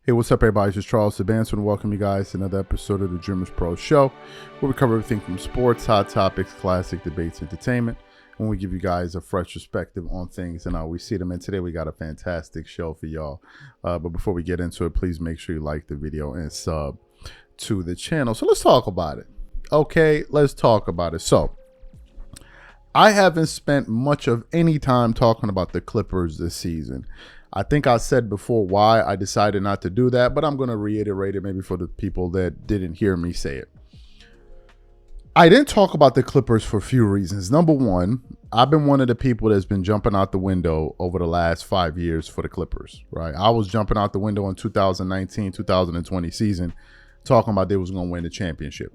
Hey, what's up, everybody? This is Charles Sabanson, and welcome you guys to another episode of the DREAMERSPRO show, where we cover everything from sports, hot topics, classic debates, entertainment, and we give you guys a fresh perspective on things and how we see them. And today we got a fantastic show for y'all. But before we get into it, please make sure you like the video and sub to the channel. So let's talk about it. Okay, let's talk about it. So I haven't spent much of any time talking about the Clippers this season. I think I said before why I decided not to do that, but I'm going to reiterate it maybe for the people that didn't hear me say it. I didn't talk about the Clippers for a few reasons. Number one, I've been one of the people that's been jumping out the window over the last 5 years for the Clippers, right? I was jumping out the window in 2019, 2020 season talking about they was going to win the championship.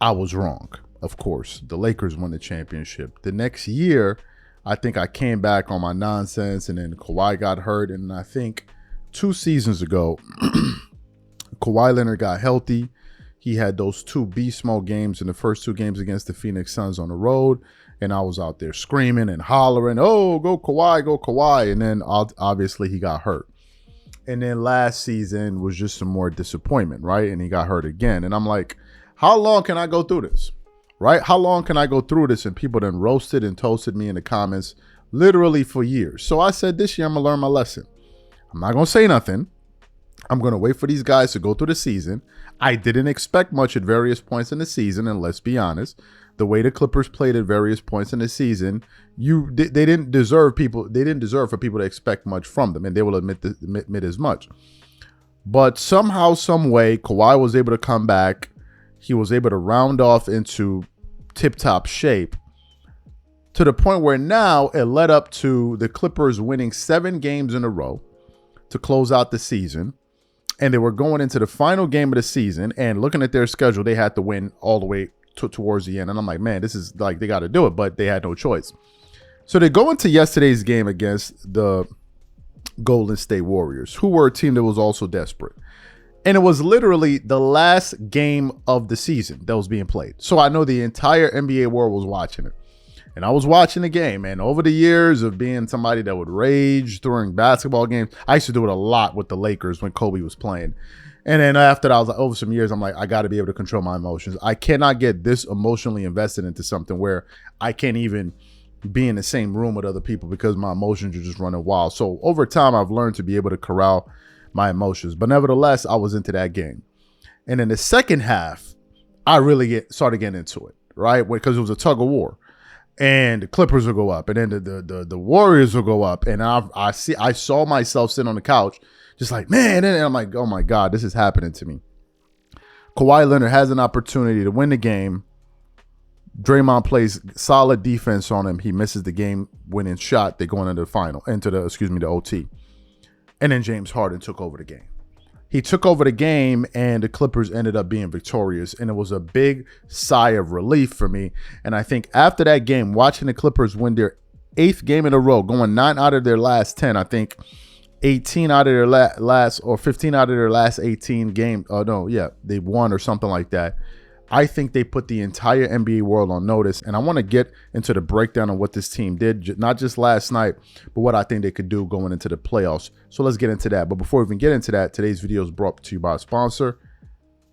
I was wrong, of course. The Lakers won the championship. The next year, I think I came back on my nonsense, and then Kawhi got hurt. And I think 2 seasons ago, Kawhi Leonard got healthy. He had those 2 beast mode games in the first 2 games against the Phoenix Suns on the road. And I was out there screaming and hollering, oh, go Kawhi, go Kawhi. And then obviously he got hurt. And then last season was just some more disappointment, right? And he got hurt again. And I'm like, how long can I go through this? Right? How long can I go through this? And people then roasted and toasted me in the comments literally for years. So I said this year, I'm going to learn my lesson. I'm not going to say nothing. I'm going to wait for these guys to go through the season. I didn't expect much at various points in the season. And let's be honest, the way the Clippers played at various points in the season, they didn't deserve for people to expect much from them. And they will admit as much. But somehow, some way, Kawhi was able to come back. He was able to round off into tip-top shape to the point where now it led up to the Clippers winning 7 games in a row to close out the season. And they were going into the final game of the season, and looking at their schedule, they had to win all the way towards the end. And I'm like, man, this is like, they got to do it, but they had no choice. So they go into yesterday's game against the Golden State Warriors, who were a team that was also desperate. And it was literally the last game of the season that was being played. So I know the entire NBA world was watching it. And I was watching the game. And over the years of being somebody that would rage during basketball games, I used to do it a lot with the Lakers when Kobe was playing. And then after that, I was like, over some years, I'm like, I got to be able to control my emotions. I cannot get this emotionally invested into something where I can't even be in the same room with other people because my emotions are just running wild. So over time, I've learned to be able to corral my emotions, but nevertheless, I was into that game. And in the second half, I really started getting into it, right? Because it was a tug of war, and the Clippers will go up, and then the Warriors will go up, and I saw myself sitting on the couch, just like, man, and I'm like, oh my God, this is happening to me. Kawhi Leonard has an opportunity to win the game. Draymond plays solid defense on him. He misses the game-winning shot. They go into the OT. And then James Harden took over the game. He took over the game, and the Clippers ended up being victorious. And it was a big sigh of relief for me. And I think after that game, watching the Clippers win their 8th game in a row, going 9 out of their last 10, I think 18 out of their last or 15 out of their last 18 games. Oh, no, yeah, they won or something like that. I think they put the entire NBA world on notice, and I want to get into the breakdown of what this team did, not just last night, but what I think they could do going into the playoffs. So let's get into that. But before we even get into that, today's video is brought to you by a sponsor,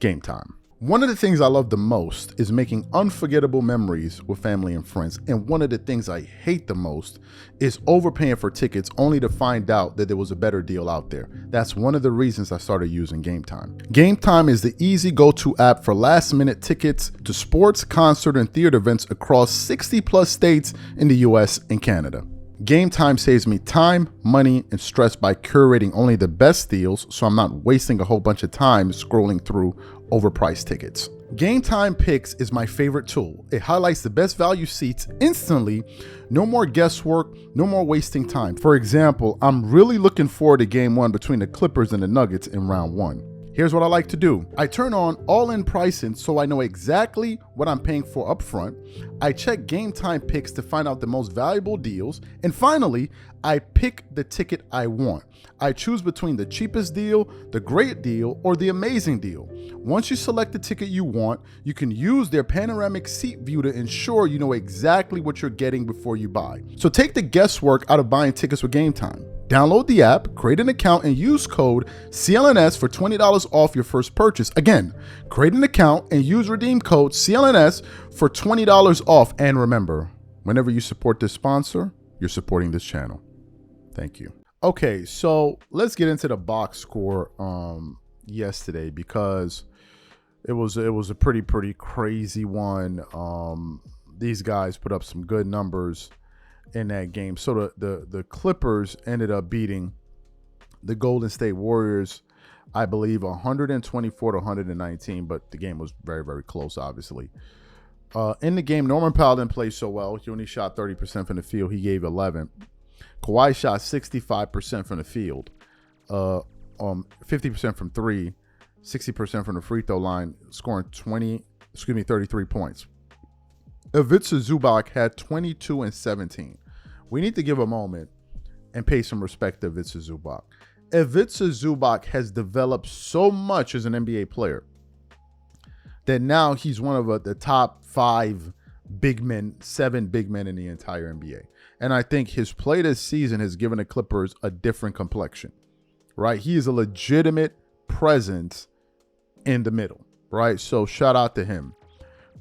Game Time. One of the things I love the most is making unforgettable memories with family and friends. And one of the things I hate the most is overpaying for tickets only to find out that there was a better deal out there. That's one of the reasons I started using Game Time. Game Time is the easy go-to app for last-minute tickets to sports, concert, and theater events across 60+ states in the US and Canada. Game Time saves me time, money, and stress by curating only the best deals, so I'm not wasting a whole bunch of time scrolling through overpriced tickets. Game Time Picks is my favorite tool. It highlights the best value seats instantly. No more guesswork, no more wasting time. For example, I'm really looking forward to game 1 between the Clippers and the Nuggets in round 1. Here's what I like to do. I turn on all-in pricing so I know exactly what I'm paying for up front. I check Game Time Picks to find out the most valuable deals. And finally, I pick the ticket I want. I choose between the cheapest deal, the great deal, or the amazing deal. Once you select the ticket you want, you can use their panoramic seat view to ensure you know exactly what you're getting before you buy. So take the guesswork out of buying tickets with Game Time. Download the app, create an account, and use code CLNS for $20 off your first purchase. Again, create an account and use redeem code CLNS for $20 off. And remember, whenever you support this sponsor, you're supporting this channel. Thank you. Okay, so let's get into the box score yesterday, because it was a pretty crazy one. These guys put up some good numbers in that game. So the Clippers ended up beating the Golden State Warriors, I believe 124 to 119, but the game was very close, obviously. In the game, Norman Powell didn't play so well. He only shot 30% from the field. He gave 11. Kawhi shot 65% from the field, 50% from three, 60% from the free throw line, scoring 33 points. Ivica Zubac had 22 and 17. We need to give a moment and pay some respect to Ivica Zubac. Ivica Zubac has developed so much as an NBA player that now he's one of the top 5 big men, 7 big men in the entire NBA. And I think his play this season has given the Clippers a different complexion, right? He is a legitimate presence in the middle, right? So shout out to him.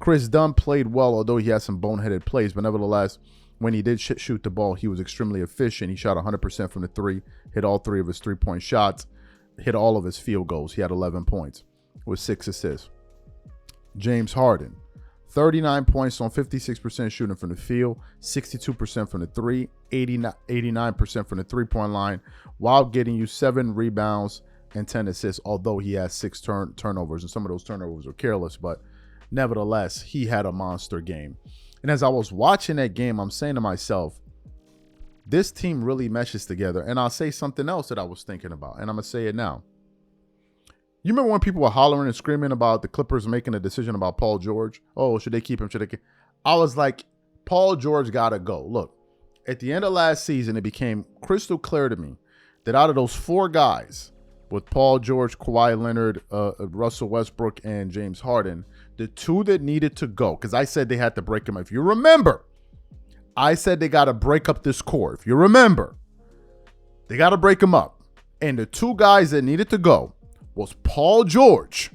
Chris Dunn played well, although he had some boneheaded plays, but nevertheless, when he did shoot the ball, he was extremely efficient. He shot 100% from the three, hit all 3 of his 3-point shots, hit all of his field goals. He had 11 points with 6 assists. James Harden, 39 points on 56% shooting from the field, 62% from the three, 89% from the 3-point line, while getting you 7 rebounds and 10 assists, although he had 6 turnovers, and some of those turnovers were careless, but nevertheless, he had a monster game. And as I was watching that game, I'm saying to myself, this team really meshes together. And I'll say something else that I was thinking about, and I'm going to say it now. You remember when people were hollering and screaming about the Clippers making a decision about Paul George? Oh, should they keep him? Should they keep him? I was like, Paul George got to go. Look, at the end of last season, it became crystal clear to me that out of those 4 guys, with Paul George, Kawhi Leonard, Russell Westbrook, and James Harden, the 2 that needed to go, because I said they had to break him up. If you remember, I said they got to break up this core. If you remember, they got to break him up. And the 2 guys that needed to go was Paul George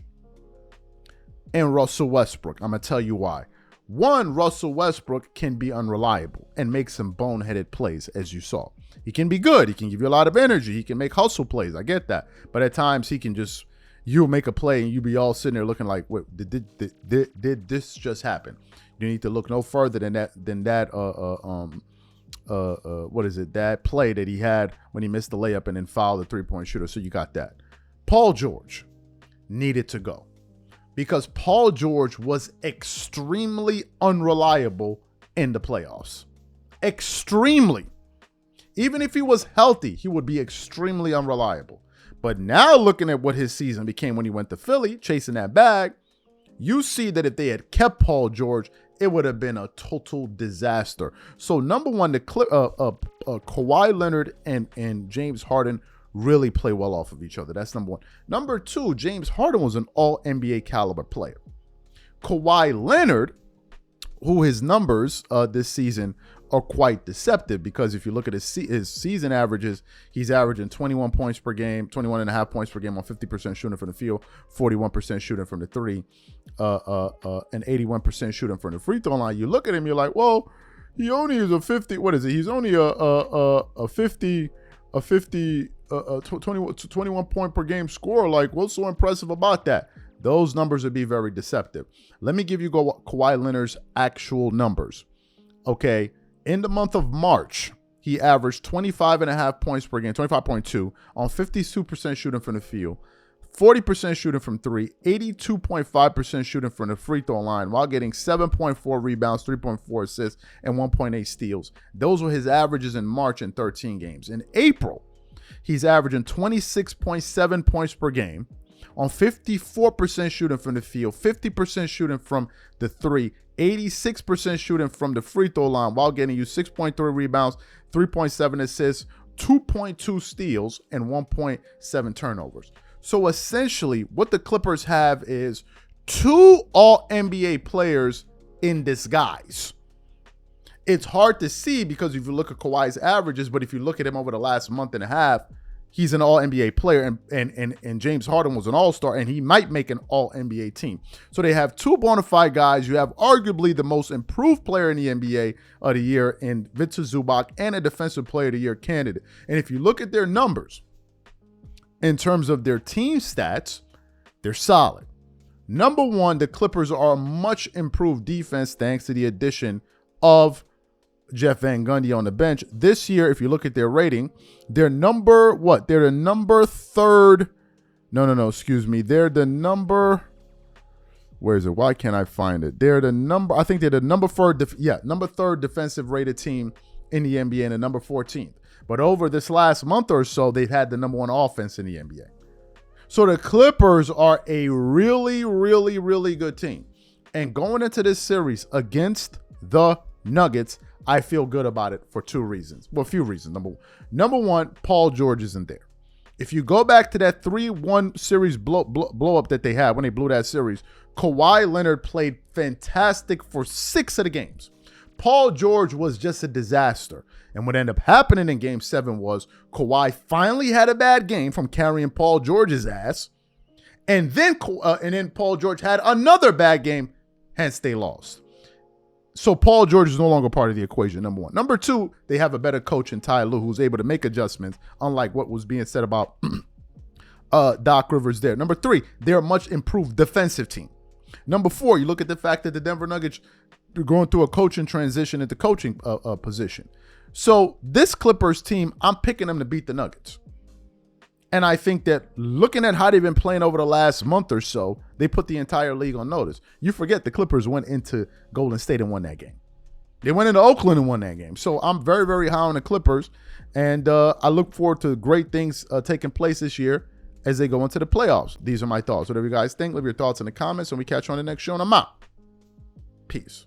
and Russell Westbrook. I'm going to tell you why. One, Russell Westbrook can be unreliable and make some boneheaded plays, as you saw. He can be good. He can give you a lot of energy. He can make hustle plays. I get that. But at times, he can just, you'll make a play and you be all sitting there looking like, wait, did this just happen? You need to look no further than that what is it? That play that he had when he missed the layup and then fouled the 3-point shooter. So you got that. Paul George needed to go because Paul George was extremely unreliable in the playoffs. Extremely. Even if he was healthy, he would be extremely unreliable. But now looking at what his season became when he went to Philly, chasing that bag, you see that if they had kept Paul George, it would have been a total disaster. So number one, Kawhi Leonard and James Harden really play well off of each other. That's number one. Number 2, James Harden was an all-NBA caliber player. Kawhi Leonard, who his numbers this season are quite deceptive, because if you look at his season averages, he's averaging 21 points per game, 21 and a half points per game on 50% shooting from the field, 41% shooting from the three, and 21% shooting from the free throw line. You look at him, you're like, well, he only is a 50. What is it? He's only a 21 point per game scorer. Like, what's so impressive about that? Those numbers would be very deceptive. Let me give you Kawhi Leonard's actual numbers. Okay. In the month of March, he averaged 25.5 points per game, 25.2 on 52% shooting from the field, 40% shooting from three, 82.5% shooting from the free throw line, while getting 7.4 rebounds, 3.4 assists, and 1.8 steals. Those were his averages in March in 13 games. In April, he's averaging 26.7 points per game on 54% shooting from the field, 50% shooting from the three, 86% shooting from the free throw line, while getting you 6.3 rebounds, 3.7 assists, 2.2 steals, and 1.7 turnovers. So essentially, what the Clippers have is 2 all-NBA players in disguise. it's hard to see because if you look at Kawhi's averages, but if you look at him over the last month and a half, he's an all-NBA player, and James Harden was an all-star, and he might make an all-NBA team. So they have two bona fide guys. You have arguably the most improved player in the NBA of the year in Victor Zubac and a defensive player of the year candidate. And if you look at their numbers, in terms of their team stats, they're solid. Number one, the Clippers are a much improved defense thanks to the addition of Jeff Van Gundy on the bench. This year, if you look at their rating, they're number what? They're the number third. Excuse me. They're the number. Where is it? Why can't I find it? They're the number. I think they're the number third defensive rated team in the NBA and the number 14th. But over this last month or so, they've had the number one offense in the NBA. So the Clippers are a really, really, really good team. And going into this series against the Nuggets, I feel good about it for two reasons. Well, a few reasons. Number one, Paul George isn't there. If you go back to that 3-1 series blow up that they had when they blew that series, Kawhi Leonard played fantastic for 6 of the games. Paul George was just a disaster. And what ended up happening in Game 7 was Kawhi finally had a bad game from carrying Paul George's ass. And then Paul George had another bad game, hence they lost. So Paul George is no longer part of the equation, number one. Number two, they have a better coach in Ty Lue who's able to make adjustments, unlike what was being said about Doc Rivers there. Number three, they're a much improved defensive team. Number four, you look at the fact that the Denver Nuggets are going through a coaching transition into coaching position. So this Clippers team, I'm picking them to beat the Nuggets. And I think that looking at how they've been playing over the last month or so, they put the entire league on notice. You forget the Clippers went into Golden State and won that game. They went into Oakland and won that game. So I'm very, very high on the Clippers. And I look forward to great things taking place this year as they go into the playoffs. These are my thoughts. Whatever you guys think, leave your thoughts in the comments, and we catch you on the next show. And I'm out. Peace.